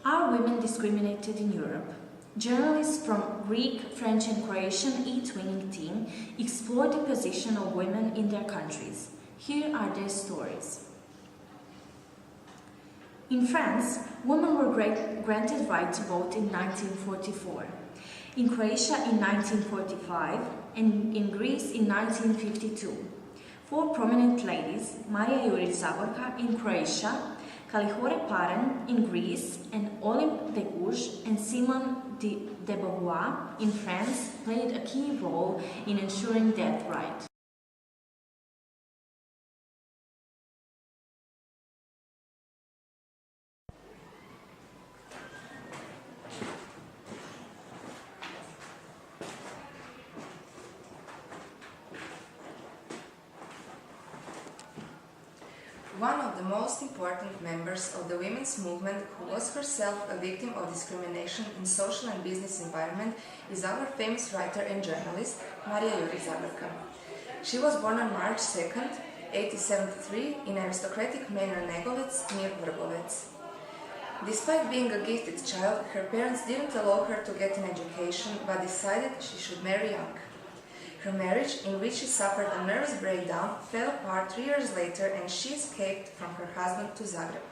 Are women discriminated in Europe? Journalists from Greek, French and Croatian e-twinning team explore the position of women in their countries. Here are their stories. In France, women were granted right to vote in 1944, in Croatia in 1945 and in Greece in 1952. Four prominent ladies, Marija Jurić-Zagorka in Croatia, Kalihore Paren in Greece, and Olympe de Gouges and Simone de Beauvoir in France played a key role in ensuring that right. One of the most important members of the women's movement, who was herself a victim of discrimination in social and business environment, is our famous writer and journalist, Marija Jurić-Zagorka. She was born on March 2nd, 1873, in aristocratic manor Negovec near Vrbovec. Despite being a gifted child, her parents didn't allow her to get an education, but decided she should marry young. Her marriage, in which she suffered a nervous breakdown, fell apart 3 years later and she escaped from her husband to Zagreb,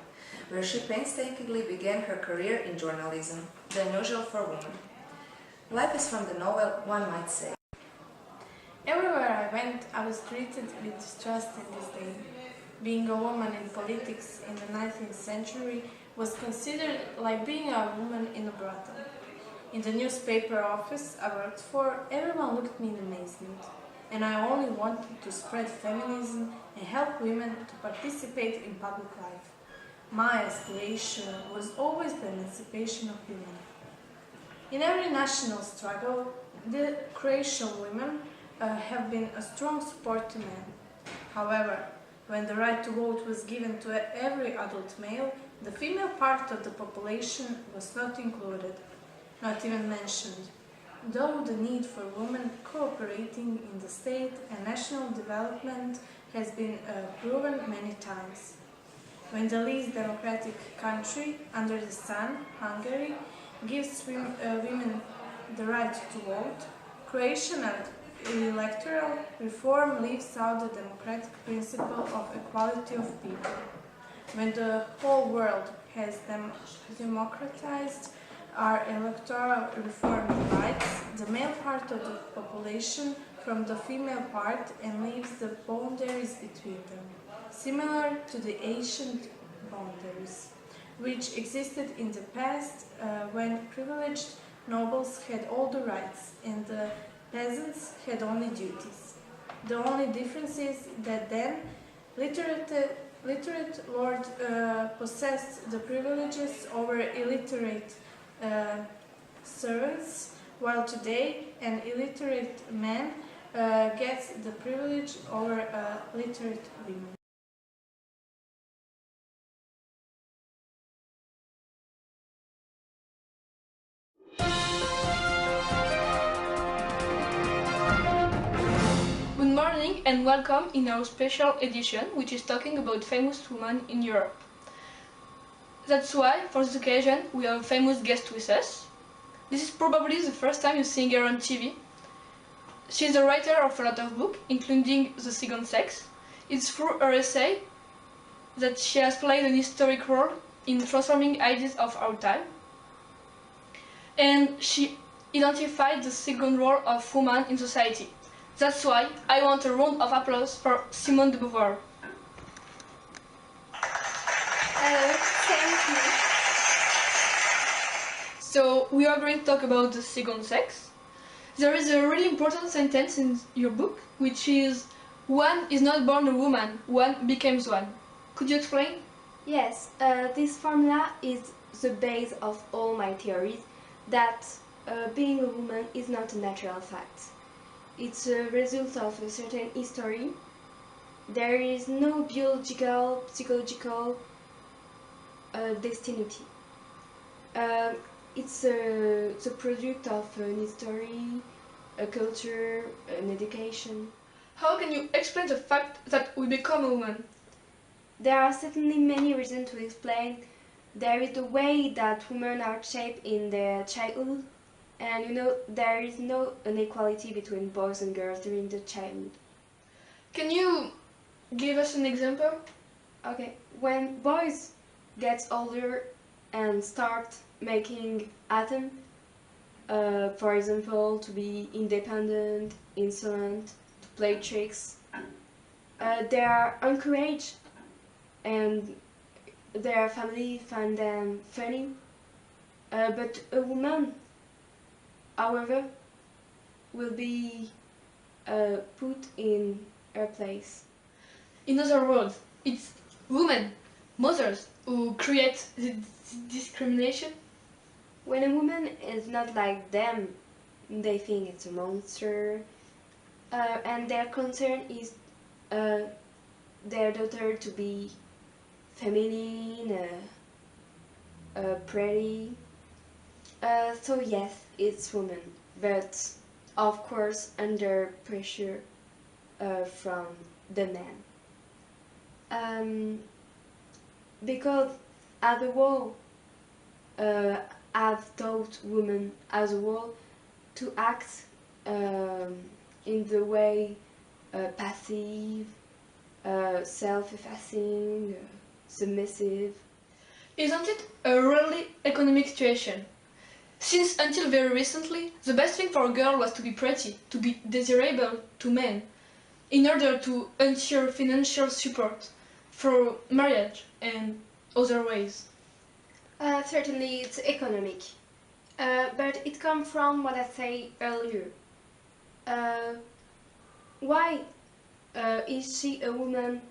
where she painstakingly began her career in journalism, the unusual for women. Life is from the novel, one might say. Everywhere I went, I was treated with distrust and disdain. Being a woman in politics in the 19th century was considered like being a woman in a brothel. In the newspaper office I worked for, everyone looked at me in amazement, and I only wanted to spread feminism and help women to participate in public life. My aspiration was always the emancipation of women. In every national struggle, the Croatian women have been a strong support to men. However, when the right to vote was given to every adult male, the female part of the population was not included, not even mentioned, though the need for women cooperating in the state and national development has been proven many times. When the least democratic country under the sun, Hungary, gives women the right to vote, Croatian electoral reform leaves out the democratic principle of equality of people. When the whole world has democratized our electoral reform divides the male part of the population from the female part and leaves the boundaries between them, similar to the ancient boundaries, which existed in the past when privileged nobles had all the rights and the peasants had only duties. The only difference is that then literate lord possessed the privileges over illiterate servants, while today an illiterate man gets the privilege over literate women. Good morning and welcome in our special edition, which is talking about famous women in Europe. That's why, for this occasion, we have a famous guest with us. This is probably the first time you see her on TV. She is a writer of a lot of books, including The Second Sex. It's through her essay that she has played an historic role in transforming ideas of our time. And she identified the second role of woman in society. That's why I want a round of applause for Simone de Beauvoir. Thank you. So we are going to talk about the second sex. There is a really important sentence in your book, which is, one is not born a woman, one becomes one. Could you explain? Yes, this formula is the base of all my theories, that being a woman is not a natural fact. It's a result of a certain history. There is no biological, psychological destiny. It's the product of an history, a culture, an education. How can you explain the fact that we become a woman? There are certainly many reasons to explain there is the way that women are shaped in their childhood, and there is no inequality between boys and girls during the childhood. Can you give us an example? Okay, when boys get older and start making atoms, for example, to be independent, insolent, to play tricks, they are encouraged and their family find them funny. But a woman, however, will be put in her place. In other words, it's women, mothers, who create the discrimination. When a woman is not like them, they think it's a monster, and their concern is their daughter to be feminine, pretty. So yes, it's women, but of course under pressure from the men. Because as a whole, have taught women as a whole to act in the way passive, self-effacing, submissive. Isn't it a really economic situation? Since until very recently, the best thing for a girl was to be pretty, to be desirable to men, in order to ensure financial support for marriage and other ways. Certainly it's economic, but it comes from what I said earlier. Why is she a woman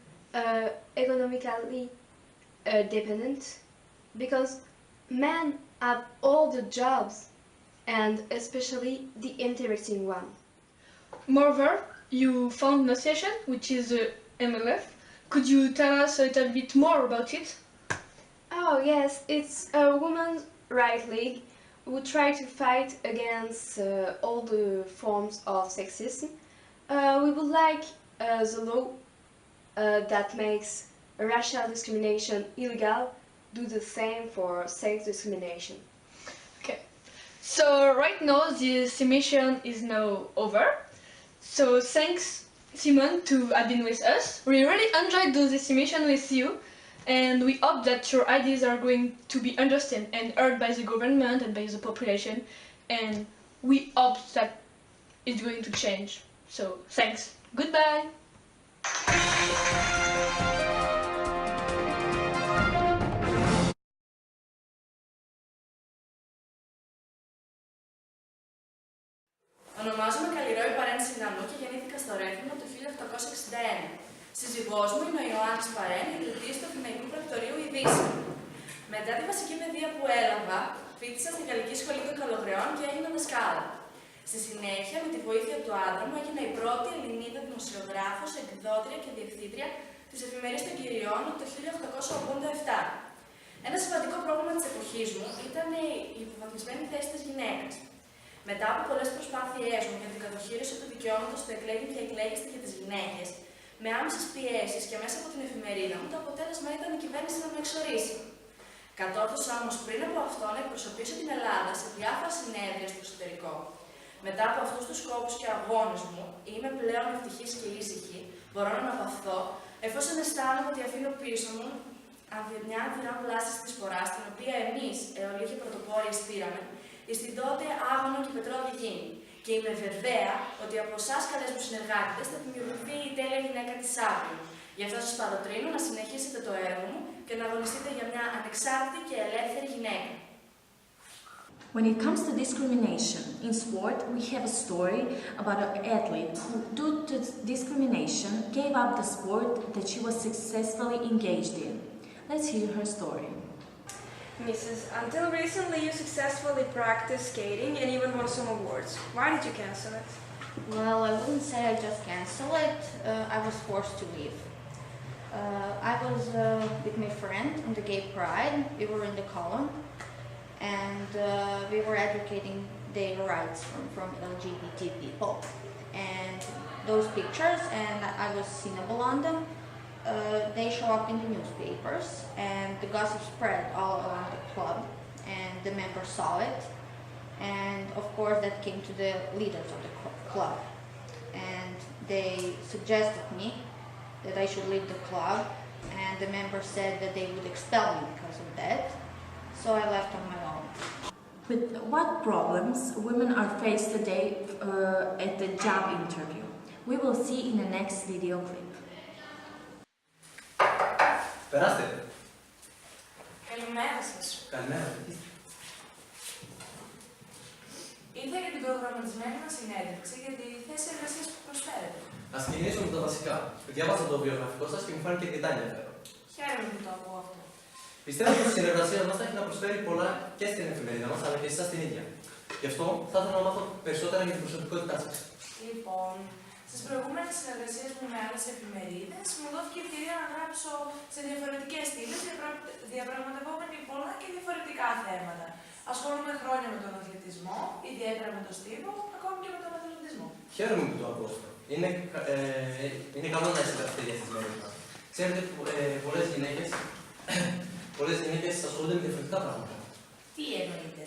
economically dependent? Because men have all the jobs, and especially the interesting one. Moreover, you found an association, which is the MLF. Could you tell us a little bit more about it? Oh yes, it's a women's rights league who try to fight against all the forms of sexism. We would like the law that makes racial discrimination illegal do the same for sex discrimination. Okay, so right now this emission is now over. So thanks Simon to have been with us. We really enjoyed this emission with you, and we hope that your ideas are going to be understood and heard by the government and by the population, and we hope that it's going to change. So thanks. Goodbye. Ονομάζομαι Καλλιρόη Παρέν Σιγανού και γεννήθηκα στο Ρέθυμνο το 1861. Σύζυγός μου είναι ο Ιωάννης Παρέν, ιδρυτής του Αθηναϊκού Πρακτορείου Ειδήσεων. Μετά τη βασική παιδεία που έλαβα, φοιτήσα στη Γαλλική Σχολή των Καλογραιών και έγινα δασκάλα. Στη συνέχεια, με τη βοήθεια του άντρα μου, έγινα η πρώτη Ελληνίδα δημοσιογράφος, εκδότρια και διευθύντρια της Εφημερίδας των Κυριών το 1887. Ένα σημαντικό πρόβλημα της εποχής μου ήταν η υποβαθμισμένη θέση της γυναίκας. Μετά από πολλές προσπάθειές μου για την κατοχήρωση του δικαιώματος του εκλέγει και εκλέγεστε για τις γυναίκες, με άμεσες πιέσεις και μέσα από την εφημερίδα μου, το αποτέλεσμα ήταν η κυβέρνηση να με εξορίσει. Κατόρθωσα όμως πριν από αυτό να εκπροσωπήσω την Ελλάδα σε διάφορα συνέδρια στο εξωτερικό. Μετά από αυτούς τους σκόπους και αγώνες μου, είμαι πλέον ευτυχής και ήσυχη, μπορώ να αναπαυθώ, εφόσον αισθάνομαι ότι αφήνω πίσω μου μια αδυνά πλάση της φοράς, την οποία εμείς, αιωλοί και πρωτοπόροι, στήραμε, στην τότε άγωνο και πετρώδη γη. Και είμαι βεβαία ότι από εσάς, καλές μου συνεργάτες, θα δημιουργηθεί η τέλεια γυναίκα της αύριο. Γι' αυτό σας παροτρύνω να συνεχίσετε το έργο μου και να αγωνιστείτε για μια ανεξάρτητη και ελεύθερη γυναίκα. When it comes to discrimination in sport, we have a story about an athlete who, due to discrimination, gave up the sport that she was successfully engaged in. Let's hear her story. Mrs. Until recently you successfully practiced skating and even won some awards. Why did you cancel it? Well, I wouldn't say I just canceled it. I was forced to leave. I was with my friend in the gay pride. We were in the column and we were advocating their rights from LGBT people. And those pictures, and I was signable on them, they show up in the newspapers, and the gossip spread all around the club, and the members saw it, and of course that came to the leaders of the club, and they suggested me that I should leave the club, and the members said that they would expel me because of that, so I left on my own. With what problems women are faced today at the job interview? We will see in the next video clip. Περάστε. Καλημέρα σας. Καλημέρα. Ήρθα για την προγραμματισμένη μας συνέντευξη για τη θέση εργασίας που προσφέρετε. Ας ξεκινήσουμε με τα βασικά. Διάβασα το βιογραφικό σας και μου φάνηκε αρκετά ενδιαφέρον. Χαίρομαι που το ακούω αυτό. Πιστεύω πως η συνεργασία μας θα έχει να προσφέρει πολλά και στην εφημερίδα μας, αλλά και εσάς την ίδια. Γι' αυτό θα ήθελα να μάθω περισσότερα για την προσωπικότητά σας. Λοιπόν, στις προηγούμενες συνεργασίες μου με άλλες εφημερίδες, μου δόθηκε η ευκαιρία να γράψω σε διαφορετικές στήλες, διαπραγματευόμενοι πολλά και διαφορετικά θέματα. Ασχολούμαι χρόνια με τον αθλητισμό, ιδιαίτερα με τον στίβο, ακόμη και με τον αθλητισμό. Χαίρομαι που το ακούω αυτό. Είναι καλό να είστε τέτοια στις μέρες μας. Ξέρετε, πολλές γυναίκες ασχολούνται με διαφορετικά πράγματα. Τι εννοείτε?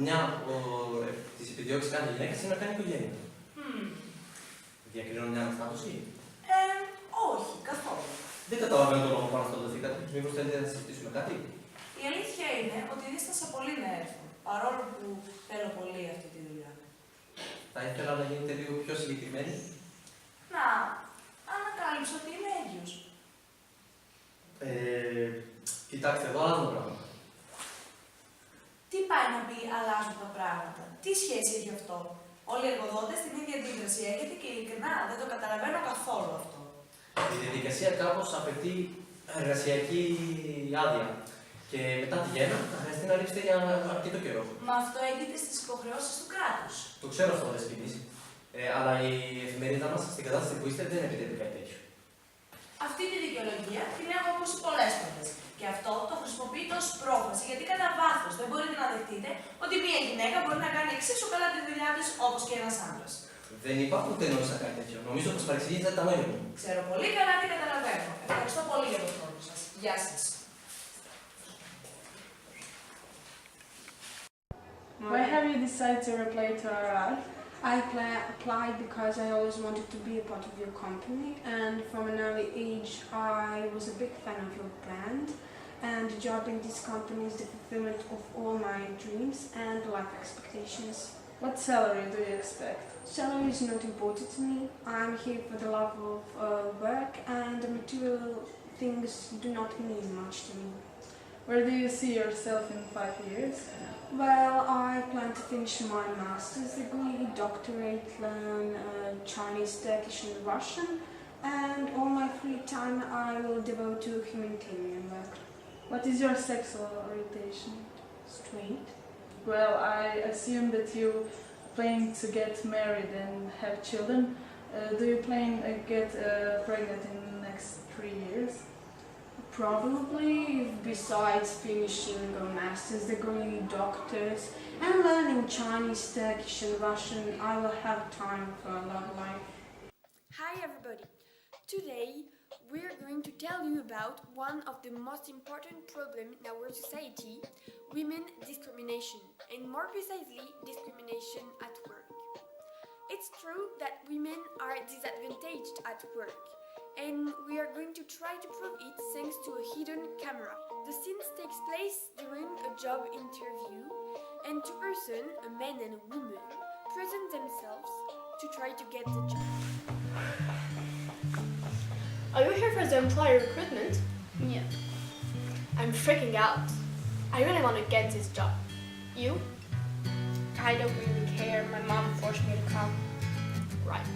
Μια από τις επιδιώξεις κάνει γυναίκες είναι να κάνει οικογένεια. Διακρίνω μια αναστάτωση. Όχι, καθόλου. Δεν καταλαβαίνω το λόγο πάνω αυτό το δίκαιο. Μήπως θέλετε να συζητήσουμε κάτι? Η αλήθεια είναι ότι δίστασα πολύ να έρθω, παρόλο που θέλω πολύ αυτή τη δουλειά. Θα ήθελα να γίνετε λίγο πιο συγκεκριμένοι. Να ανακάλυψω ότι είμαι έγκυος. Κοιτάξτε, εδώ αλλάζουν τα πράγματα. Τι πάει να πει αλλάζουν τα πράγματα? Τι σχέση έχει αυτό? Όλοι οι εργοδότες την ίδια αντίδραση έχετε και ειλικρινά δεν το καταλαβαίνω καθόλου αυτό. Η διαδικασία κάπως απαιτεί εργασιακή άδεια. Και μετά τη γέννα θα χρειαστεί να ρίξετε για αρκετό καιρό. Μα αυτό έγκυται στις υποχρεώσεις του κράτους. Το ξέρω αυτό, Δεσποινής. Αλλά η εφημερίδα μας στην κατάσταση που είστε δεν επιτρέπει κάτι τέτοιο. Αυτή τη δικαιολογία την έχω ακούσει πολλές φορές. Και αυτό το χρησιμοποιείτε ως πρόφαση, γιατί κατά βάθος δεν μπορείτε να δεχτείτε ότι μια γυναίκα μπορεί να κάνει εξίσου καλά τη δουλειά της όπως και ένας άντρας. Δεν είπα ούτε νόμιζα κάτι τέτοιο. Νομίζω πως παρεξηγήσατε τα λόγια μου. Ξέρω πολύ καλά τι καταλαβαίνω. Ευχαριστώ πολύ για τον χρόνο σας. Γεια σας. Why have you decided to reply to our ad? I applied because I always wanted to be a part of your company, and from an early age I was a big fan of your brand, and the job in this company is the fulfillment of all my dreams and life expectations. What salary do you expect? Salary is not important to me. I'm here for the love of work, and the material things do not mean much to me. Where do you see yourself in 5 years? Well, I plan to finish my master's degree, doctorate, learn Chinese, Turkish and Russian, and all my free time I will devote to humanitarian work. What is your sexual orientation? Straight. Well, I assume that you plan to get married and have children. Do you plan to get pregnant in the next 3 years? Probably, besides finishing a master's degree, doctors, and learning Chinese, Turkish and Russian, I will have time for a love life. Hi everybody! Today we're going to tell you about one of the most important problems in our society, women discrimination, and more precisely discrimination at work. It's true that women are disadvantaged at work, and we are going to try to prove it thanks to a hidden camera. The scene takes place during a job interview, and two persons, a man and a woman, present themselves to try to get the job. Are you here for the employee recruitment? Yeah. I'm freaking out. I really want to get this job. You? I don't really care, my mom forced me to come. Right.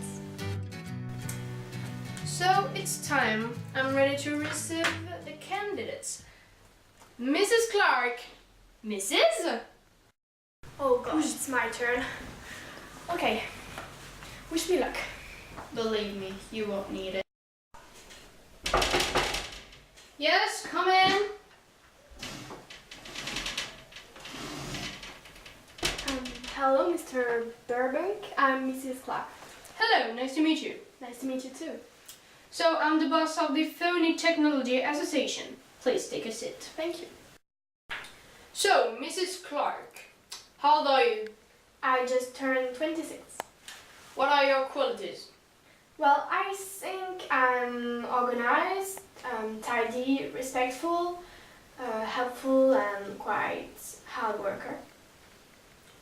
So it's time. I'm ready to receive the candidates. Mrs. Clark. Mrs.? Oh gosh, it's my turn. Okay. Wish me luck. Believe me, you won't need it. Yes, come in. Hello, Mr. Burbank. I'm Mrs. Clark. Hello, nice to meet you. Nice to meet you too. So I'm the boss of the Phony Technology Association. Please take a seat. Thank you. So, Mrs. Clark, how old are you? I just turned 26. What are your qualities? Well, I think I'm organized, tidy, respectful, helpful, and quite hard worker.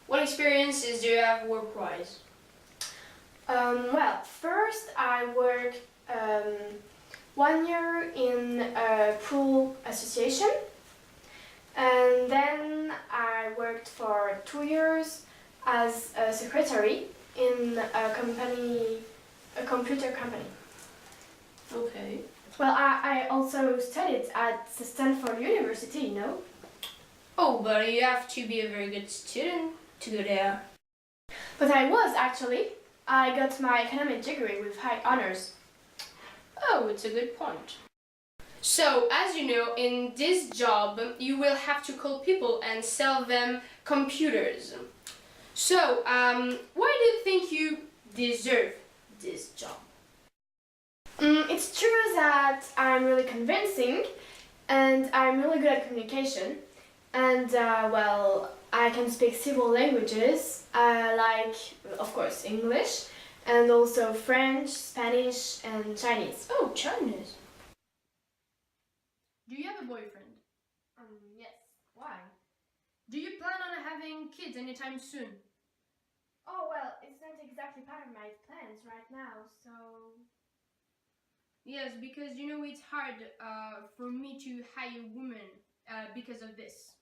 What experiences do you have work-wise? Well, first I worked 1 year in a pool association, and then I worked for 2 years as a secretary in a computer company. Okay. Well, I also studied at Stanford University, you know. Oh, but you have to be a very good student to go there. But I was actually. I got my economic degree with high honors. Oh, it's a good point. So, as you know, in this job, you will have to call people and sell them computers. So, why do you think you deserve this job? It's true that I'm really convincing and I'm really good at communication. And, well, I can speak several languages, like, of course, English, and also French, Spanish, and Chinese. Oh, Chinese. Do you have a boyfriend? Yes. Why? Do you plan on having kids anytime soon? Oh, well, it's not exactly part of my plans right now, so... Yes, because you know it's hard for me to hire women because of this.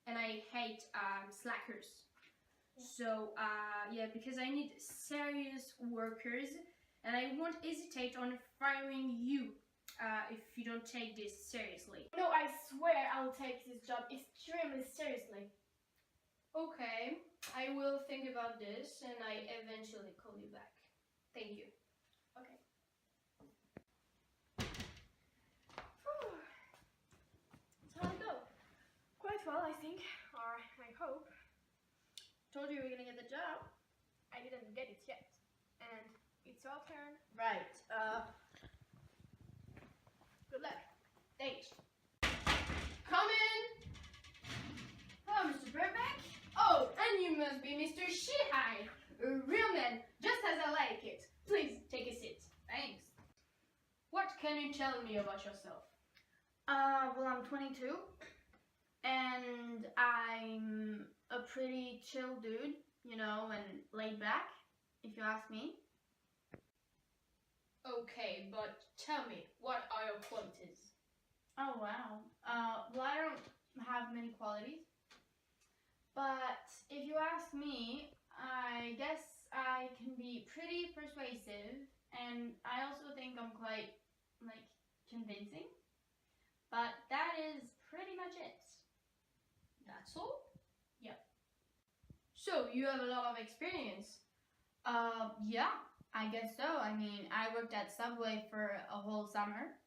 And I hate slackers. Yeah. So, yeah, because I need serious workers and I won't hesitate on firing you if you don't take this seriously. No, I swear I'll take this job extremely seriously. Okay, I will think about this and I eventually call you back. Thank you. Okay. So how'd it go? Quite well, I think. Or I hope. Told you we were gonna get the job. I didn't get it yet. And it's your turn. Right, good luck. Thanks. Come in! Hello, Mr. Burbank. Oh, and you must be Mr. Shihai, a real man, just as I like it. Please, take a seat. Thanks. What can you tell me about yourself? Well, I'm 22, and I'm a pretty chill dude, you know, and laid back, if you ask me. Okay, but tell me, what are your qualities? Oh, wow. Well, I don't have many qualities, but if you ask me, I guess I can be pretty persuasive, and I also think I'm quite, like, convincing. But that is pretty much it. That's all? Yep. So, you have a lot of experience. Yeah, I guess so. I mean, I worked at Subway for a whole summer.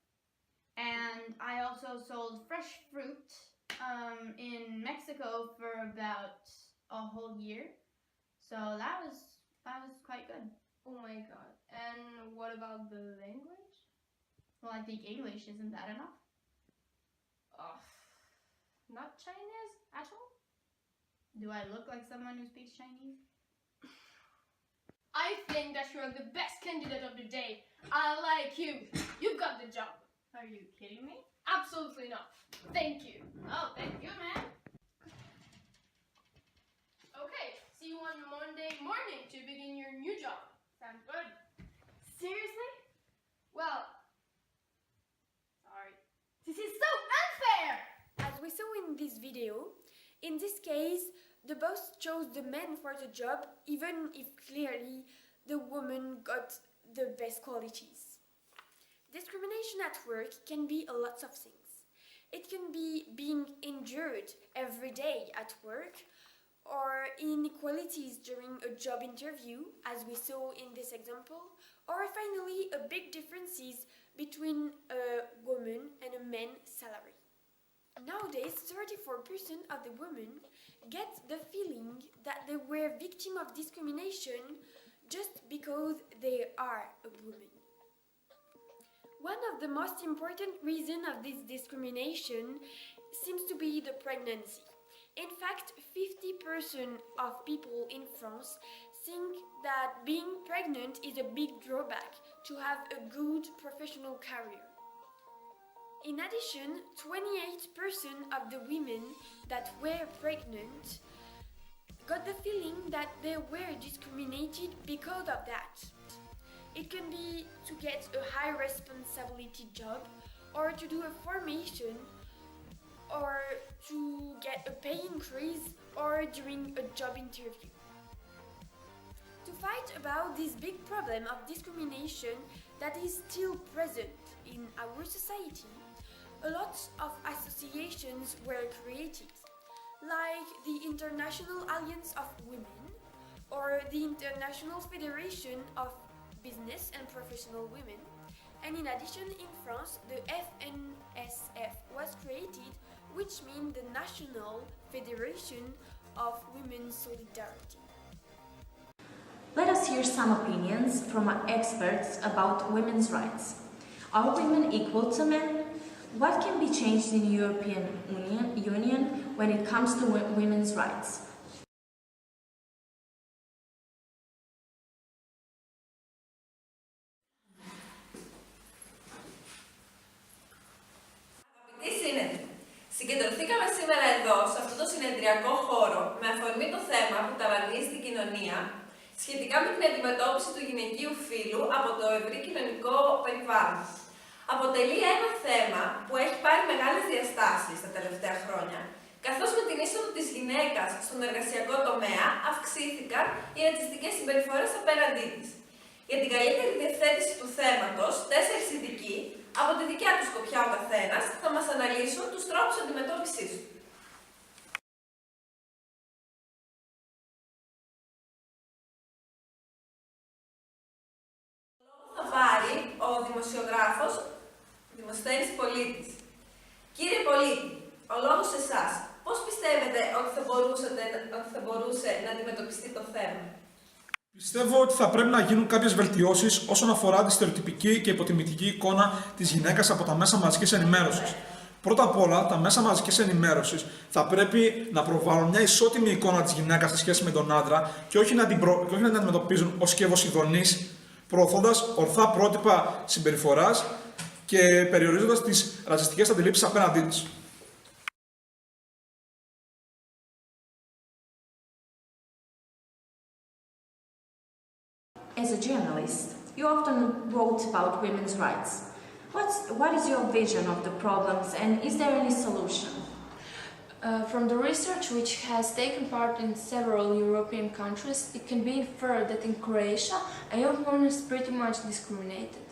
And I also sold fresh fruit in Mexico for about a whole year. So that was quite good. Oh my god. And what about the language? Well, I think English, isn't that enough? Not Chinese at all? Do I look like someone who speaks Chinese? I think that you are the best candidate of the day. I like you. You've got the job. Are you kidding me? Absolutely not. Thank you. Oh, thank you, man. Okay, see you on Monday morning to begin your new job. Sounds good. Seriously? Well, sorry. This is so unfair! As we saw in this video, in this case, the boss chose the man for the job, even if clearly the woman got the best qualities. Discrimination at work can be a lot of things. It can be being injured every day at work, or inequalities during a job interview, as we saw in this example, or finally a big differences between a woman and a man's salary. Nowadays, 34% of the women get the feeling that they were victims of discrimination just because they are a woman. One of the most important reasons of this discrimination seems to be the pregnancy. In fact, 50% of people in France think that being pregnant is a big drawback to have a good professional career. In addition, 28% of the women that were pregnant got the feeling that they were discriminated because of that. It can be to get a high responsibility job, or to do a formation, or to get a pay increase, or during a job interview. To fight about this big problem of discrimination that is still present in our society, a lot of associations were created, like the International Alliance of Women or the International Federation of Business and Professional Women, and in addition in France the FNSF was created, which means the National Federation of Women's Solidarity. Let us hear some opinions from experts about women's rights. Are women equal to men? What can be changed in the European Union when it comes to women's rights? Συγκεντρωθήκαμε σήμερα εδώ, σε αυτό το συνεδριακό χώρο, με αφορμή το θέμα που ταβανίζει την κοινωνία, σχετικά με την αντιμετώπιση του γυναικείου φύλου από το ευρύ κοινωνικό περιβάλλον. Αποτελεί ένα θέμα που έχει πάρει μεγάλες διαστάσεις τα τελευταία χρόνια, καθώς με την είσοδο της γυναίκας στον εργασιακό τομέα αυξήθηκαν οι ρατσιστικές συμπεριφορές απέναντί της. Για την καλύτερη διευθέτηση του θέματος, 4 ειδικοί, από τη δικιά του σκοπιά ο καθένας, θα μας αναλύσουν τους τρόπους αντιμετώπισης του. Το λόγο θα πάρει ο δημοσιογράφος Δημοσθένης Πολίτης. Κύριε Πολίτη, ο λόγος σε εσάς. Πώς πιστεύετε ότι θα μπορούσε να αντιμετωπιστεί το θέμα? Πιστεύω ότι θα πρέπει να γίνουν κάποιες βελτιώσεις όσον αφορά τη στερεοτυπική και υποτιμητική εικόνα της γυναίκας από τα μέσα μαζικής ενημέρωσης. Πρώτα απ' όλα, τα μέσα μαζικής ενημέρωσης θα πρέπει να προβάλλουν μια ισότιμη εικόνα της γυναίκας σε σχέση με τον άντρα και όχι να την αντιμετωπίζουν ως σκεύος ειδονής, προωθώντας ορθά πρότυπα συμπεριφοράς και περιορίζοντας τις ρατσιστικές αντιλήψεις απέναντί της. As a journalist, you often wrote about women's rights. What is your vision of the problems, and is there any solution? From the research which has taken part in several European countries, it can be inferred that in Croatia, a young woman is pretty much discriminated.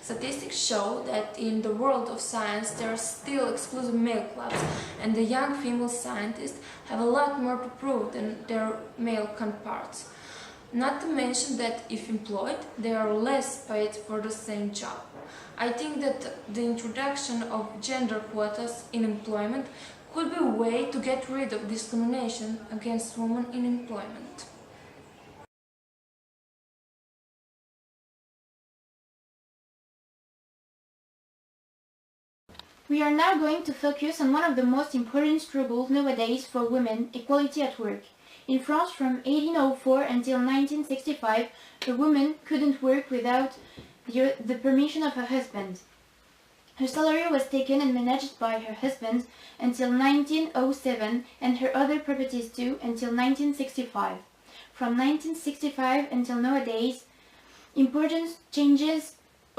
Statistics show that in the world of science there are still exclusive male clubs, and the young female scientists have a lot more to prove than their male counterparts. Not to mention that if employed, they are less paid for the same job. I think that the introduction of gender quotas in employment could be a way to get rid of discrimination against women in employment. We are now going to focus on one of the most important struggles nowadays for women, equality at work. In France, from 1804 until 1965, a woman couldn't work without the permission of her husband. Her salary was taken and managed by her husband until 1907, and her other properties too until 1965. From 1965 until nowadays, important changes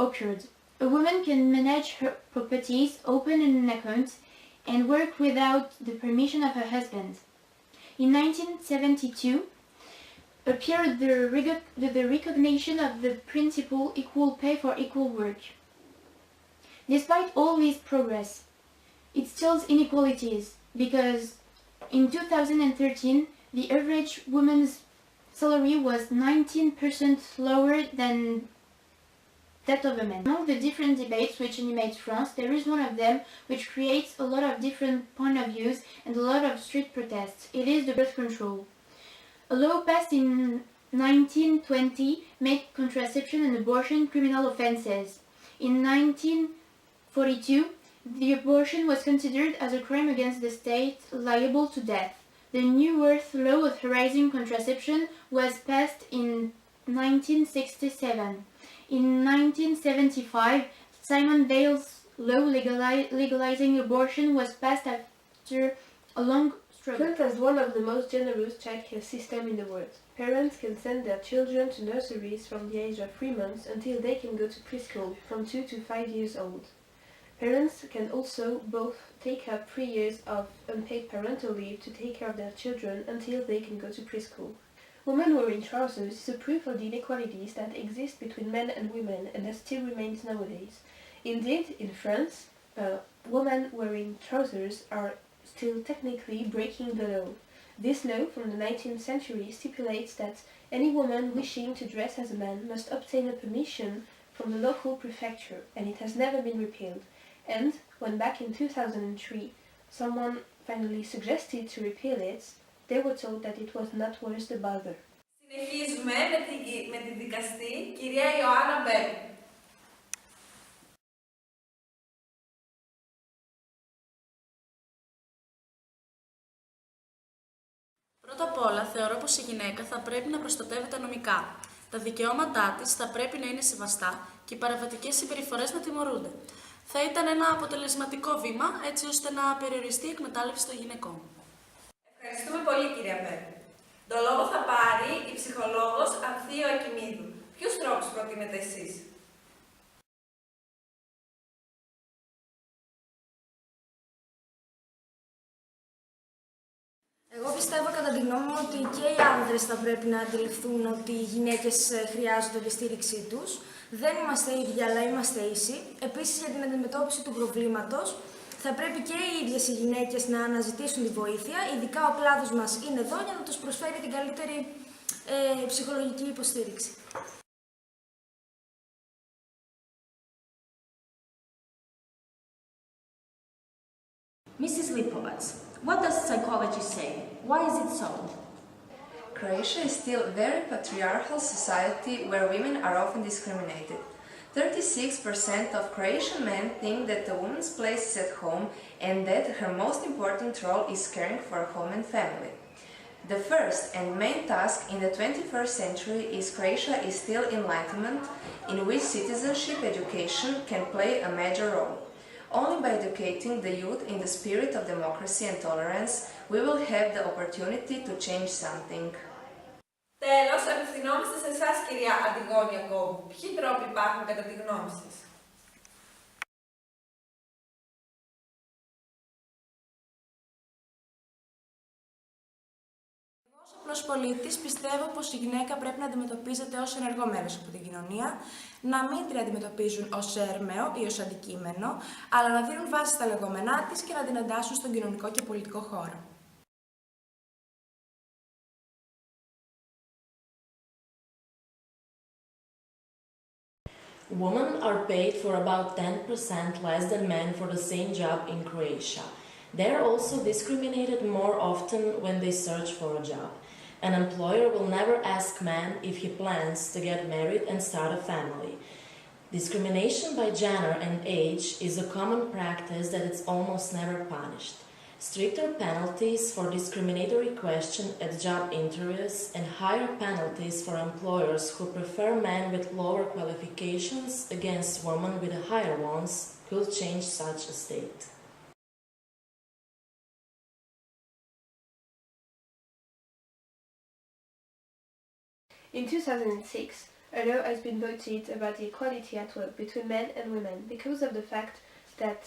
occurred. A woman can manage her properties, open an account, and work without the permission of her husband. In 1972, appeared the recognition of the principle equal pay for equal work. Despite all this progress, it still inequalities because in 2013, the average woman's salary was 19% lower than that of a man. Among the different debates which animate France, there is one of them which creates a lot of different point of views and a lot of street protests. It is the birth control. A law passed in 1920 made contraception and abortion criminal offenses. In 1942, the abortion was considered as a crime against the state liable to death. The New Earth Law authorizing contraception was passed in 1967. In 1975, Simon Veil's law legalizing abortion was passed after a long struggle. France has one of the most generous childcare systems in the world. Parents can send their children to nurseries from the age of 3 months until they can go to preschool from 2 to 5 years old. Parents can also both take up 3 years of unpaid parental leave to take care of their children until they can go to preschool. Women wearing trousers is a proof of the inequalities that exist between men and women and that still remains nowadays. Indeed, in France, women wearing trousers are still technically breaking the law. This law from the 19th century stipulates that any woman wishing to dress as a man must obtain a permission from the local prefecture, and it has never been repealed. And when back in 2003 someone finally suggested to repeal it, they were told that it was not worth the bother. Συνεχίζουμε με τη δικαστή κυρία Ιωάννα Μπέλου. Πρώτα απ' όλα, θεωρώ πως η γυναίκα θα πρέπει να προστατεύεται νομικά. Τα δικαιώματά της θα πρέπει να είναι σεβαστά και οι παραβατικές συμπεριφορές να τιμωρούνται. Θα ήταν ένα αποτελεσματικό βήμα έτσι ώστε να περιοριστεί η εκμετάλλευση των γυναικών. Ευχαριστούμε πολύ, κυρία Μπέλου. Το λόγο θα πάρει η ψυχολόγος Ανθείο Ακινίδου. Ποιους τρόπους προτείνετε εσείς? Εγώ πιστεύω κατά τη γνώμη μου ότι και οι άνδρες θα πρέπει να αντιληφθούν ότι οι γυναίκες χρειάζονται τη στήριξή τους. Δεν είμαστε ίδιοι, αλλά είμαστε ίσοι. Επίσης, για την αντιμετώπιση του προβλήματος, θα πρέπει και οι ίδιες οι γυναίκες να αναζητήσουν τη βοήθεια. Ειδικά ο κλάδος μας είναι εδώ για να τους προσφέρει την καλύτερη ψυχολογική υποστήριξη. Mrs. Lipovats, what does psychology say? Why is it so? Croatia is still a very patriarchal society where women are often discriminated. 36% of Croatian men think that a woman's place is at home and that her most important role is caring for home and family. The first and main task in the 21st century is Croatia is still enlightenment, in which citizenship education can play a major role. Only by educating the youth in the spirit of democracy and tolerance, we will have the opportunity to change something. Τέλος, απευθυνόμαστε σε εσάς, κυρία Αντιγόνια Κόμπου. Ποιοι τρόποι υπάρχουν κατά τη γνώμη σας? Εγώ ως απλός πολίτης πιστεύω πως η γυναίκα πρέπει να αντιμετωπίζεται ως ενεργό μέλος από την κοινωνία, να μην την αντιμετωπίζουν ως έρμεο ή ως αντικείμενο, αλλά να δίνουν βάση στα λεγόμενά της και να την εντάσσουν στον κοινωνικό και πολιτικό χώρο. Women are paid for about 10% less than men for the same job in Croatia. They are also discriminated more often when they search for a job. An employer will never ask man if he plans to get married and start a family. Discrimination by gender and age is a common practice that is almost never punished. Stricter penalties for discriminatory question at job interviews and higher penalties for employers who prefer men with lower qualifications against women with higher ones could change such a state. In 2006, a law has been voted about the equality at work between men and women because of the fact that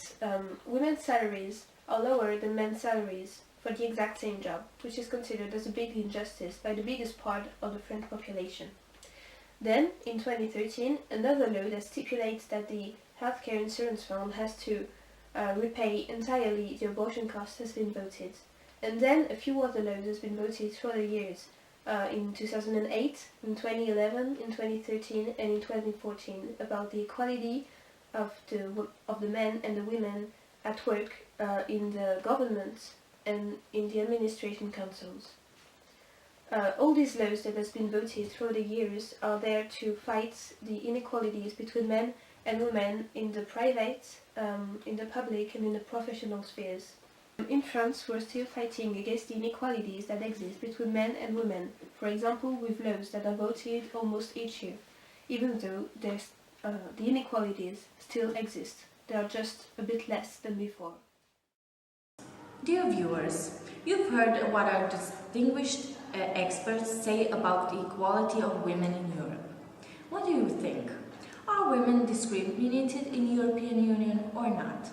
women's salaries are lower than men's salaries for the exact same job, which is considered as a big injustice by the biggest part of the French population. Then, in 2013, another law that stipulates that the healthcare insurance fund has to repay entirely the abortion cost has been voted. And then a few other laws have been voted through the years, in 2008, in 2011, in 2013 and in 2014 about the equality of the men and the women at work in the government and in the administration councils. All these laws that has been voted through the years are there to fight the inequalities between men and women in the private, in the public and in the professional spheres. In France, we're still fighting against the inequalities that exist between men and women, for example with laws that are voted almost each year, even though the inequalities still exist. They are just a bit less than before. Dear viewers, you've heard what our distinguished experts say about the equality of women in Europe. What do you think? Are women discriminated in the European Union or not?